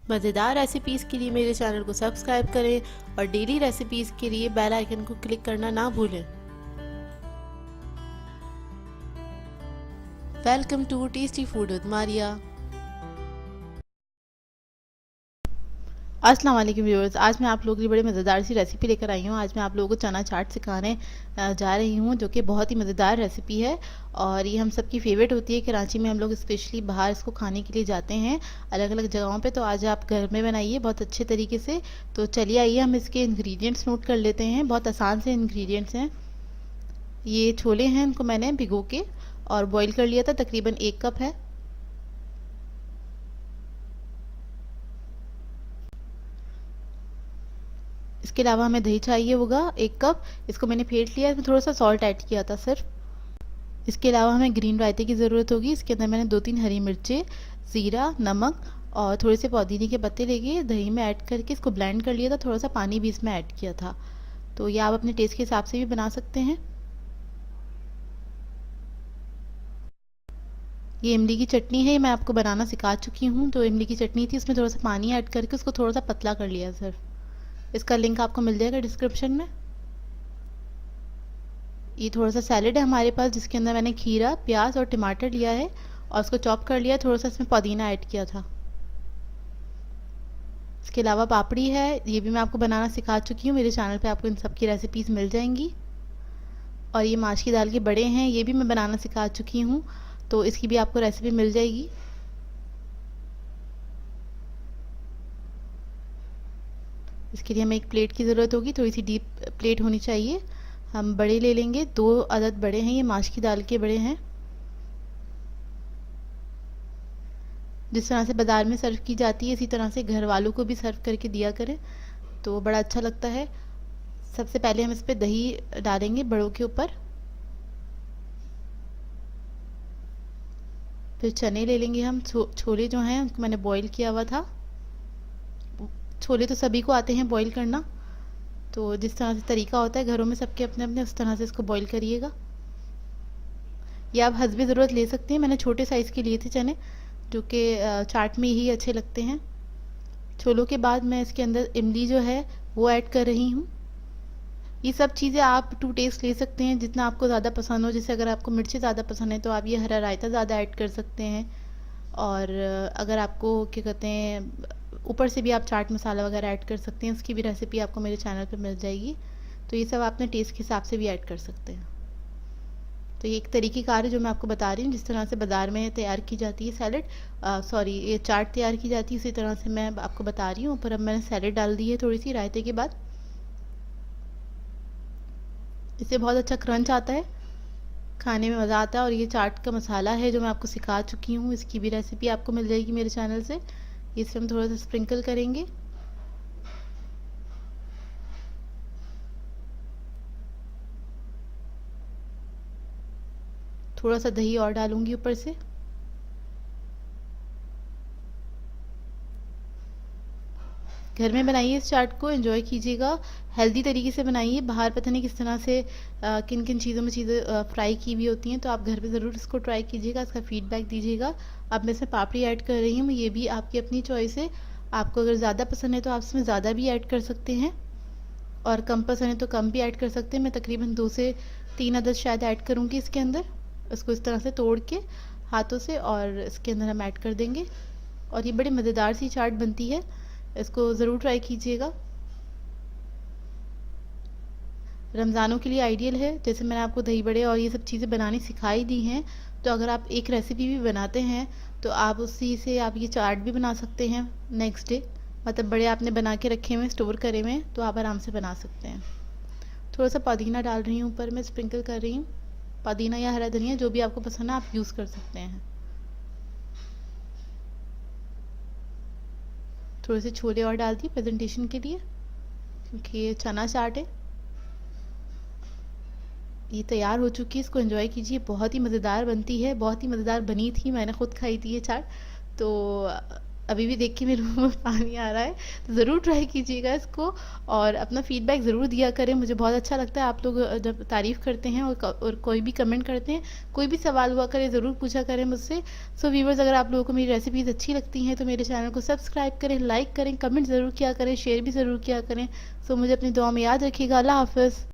मज़ेदार रेसिपीज़ के लिए मेरे चैनल को सब्सक्राइब करें और डेली रेसिपीज़ के लिए बेल आइकन को क्लिक करना ना भूलें। Welcome to tasty food with Maria. अस्सलाम वालेकुम व्यूअर्स, आज मैं आप लोगों के लिए बड़ी मज़ेदार सी रेसिपी लेकर आई हूँ। आज मैं आप लोगों को चना चाट सिखाने जा रही हूँ, जो कि बहुत ही मज़ेदार रेसिपी है और ये हम सबकी फेवरेट होती है। कराची में हम लोग स्पेशली बाहर इसको खाने के लिए जाते हैं अलग अलग जगहों पे, तो आज आप घर में बनाइए बहुत अच्छे तरीके से। तो चलिए आइए हम इसके इंग्रेडिएंट्स नोट कर लेते हैं। बहुत आसान से इंग्रेडिएंट्स हैं। ये छोले हैं, इनको मैंने भिगो के और बॉईल कर लिया था, तकरीबन 1 कप है। इसके अलावा हमें दही चाहिए होगा 1 कप, इसको मैंने फेंट लिया, इसमें थोड़ा सा सॉल्ट ऐड किया था सिर्फ। इसके अलावा हमें ग्रीन रायते की ज़रूरत होगी। इसके अंदर मैंने 2-3 हरी मिर्चें, ज़ीरा, नमक और थोड़े से पुदीने के पत्ते लेके दही में ऐड करके इसको ब्लेंड कर लिया था। थोड़ा सा पानी भी इसमें ऐड किया था। तो ये आप अपने टेस्ट के हिसाब से भी बना सकते हैं। ये इमली की चटनी है, ये मैं आपको बनाना सिखा चुकी हूँ। तो इमली की चटनी थी, उसमें थोड़ा सा पानी ऐड करके उसको थोड़ा सा पतला कर लिया सिर्फ। इसका लिंक आपको मिल जाएगा डिस्क्रिप्शन में। ये थोड़ा सा सैलेड है हमारे पास, जिसके अंदर मैंने खीरा, प्याज और टमाटर लिया है और उसको चॉप कर लिया। थोड़ा सा इसमें पुदीना ऐड किया था। इसके अलावा पापड़ी है, ये भी मैं आपको बनाना सिखा चुकी हूँ। मेरे चैनल पे आपको इन सब की रेसिपीज़ मिल जाएंगी। और ये माश की दाल के बड़े हैं, ये भी मैं बनाना सिखा चुकी हूँ, तो इसकी भी आपको रेसिपी मिल जाएगी। इसके लिए हमें एक प्लेट की ज़रूरत होगी, थोड़ी सी डीप प्लेट होनी चाहिए। हम बड़े ले लेंगे, 2 अदद बड़े हैं, ये माश की दाल के बड़े हैं। जिस तरह से बाज़ार में सर्व की जाती है, इसी तरह से घर वालों को भी सर्व करके दिया करें, तो बड़ा अच्छा लगता है। सबसे पहले हम इस पर दही डालेंगे बड़ों के ऊपर। फिर चने ले लेंगे हम। छोले जो हैं उनको मैंने बॉईल किया हुआ था। छोले तो सभी को आते हैं बॉईल करना, तो जिस तरह से तरीका होता है घरों में सबके अपने अपने, उस तरह से इसको बॉईल करिएगा। या आप हसबे ज़रूरत ले सकते हैं। मैंने छोटे साइज़ के लिए थे चने, जो कि चाट में ही अच्छे लगते हैं। छोलों के बाद मैं इसके अंदर इमली जो है वो ऐड कर रही हूँ। ये सब चीज़ें आप टू टेस्ट ले सकते हैं, जितना आपको ज़्यादा पसंद हो। जैसे अगर आपको मिर्ची ज़्यादा पसंद है तो आप ये हरा रायता ज़्यादा ऐड कर सकते हैं। और अगर आपको क्या कहते हैं, ऊपर से भी आप चाट मसाला वगैरह ऐड कर सकते हैं। उसकी भी रेसिपी आपको मेरे चैनल पे मिल जाएगी। तो ये सब अपने टेस्ट के हिसाब से भी ऐड कर सकते हैं। तो ये एक तरीक़ेकार है जो मैं आपको बता रही हूँ। जिस तरह से बाज़ार में तैयार की जाती है सैलड, सॉरी ये चाट तैयार की जाती है, उसी तरह से मैं आपको बता रही हूँ। ऊपर अब मैंने सैलड डाल दी है थोड़ी सी रायते के बाद। इससे बहुत अच्छा क्रंच आता है, खाने में मज़ा आता है। और ये चाट का मसाला है जो मैं आपको सिखा चुकी हूँ, इसकी भी रेसिपी आपको मिल जाएगी मेरे चैनल से। इसे हम थोड़ा सा स्प्रिंकल करेंगे। थोड़ा सा दही और डालूंगी ऊपर से। घर में बनाइए इस चाट को, एंजॉय कीजिएगा। हेल्दी तरीके से बनाइए। बाहर पता नहीं किस तरह से किन किन चीज़ों में चीज़ें फ्राई की हुई होती हैं, तो आप घर पे ज़रूर इसको ट्राई कीजिएगा, इसका फीडबैक दीजिएगा। अब मैं इसमें पापड़ी ऐड कर रही हूँ, ये भी आपकी अपनी चॉइस है। आपको अगर ज़्यादा पसंद है तो आप इसमें ज़्यादा भी ऐड कर सकते हैं, और कम पसंद है तो कम भी ऐड कर सकते हैं। मैं तकरीबन 2 से 3 अदद शायद ऐड करूँगी इसके अंदर। इसको इस तरह से तोड़ के हाथों से और इसके अंदर हम ऐड कर देंगे, और ये बड़ी मज़ेदार सी चाट बनती है। इसको ज़रूर ट्राई कीजिएगा। रमज़ानों के लिए आइडियल है। जैसे मैंने आपको दही बड़े और ये सब चीज़ें बनानी सिखाई दी हैं, तो अगर आप एक रेसिपी भी बनाते हैं तो आप उसी से आप ये चाट भी बना सकते हैं नेक्स्ट डे। मतलब बड़े आपने बना के रखे हुए, स्टोर करे हुए हैं, तो आप आराम से बना सकते हैं। थोड़ा सा पुदीना डाल रही हूँ ऊपर, मैं स्प्रिंकल कर रही हूँ। पुदीना या हरा धनिया जो भी आपको पसंद है आप यूज़ कर सकते हैं। थोड़े से छोले और डाल दिए प्रेजेंटेशन के लिए, क्योंकि ये चना चाट है। ये तैयार हो चुकी है, इसको एंजॉय कीजिए। बहुत ही मज़ेदार बनती है, बहुत ही मज़ेदार बनी थी, मैंने खुद खाई थी ये चाट। तो अभी भी देख के मेरे मुंह में पानी आ रहा है। तो ज़रूर ट्राई कीजिएगा इसको और अपना फीडबैक ज़रूर दिया करें। मुझे बहुत अच्छा लगता है आप लोग जब तारीफ़ करते हैं और कोई भी कमेंट करते हैं, कोई भी सवाल हुआ करे ज़रूर पूछा करें मुझसे। सो व्यूवर्स, अगर आप लोगों को मेरी रेसिपीज़ अच्छी लगती हैं तो मेरे चैनल को सब्सक्राइब करें, लाइक करें, कमेंट ज़रूर किया करें, शेयर भी ज़रूर किया करें। सो मुझे अपनी दुआ में याद रखिएगा। अल्लाह हाफ़िज़।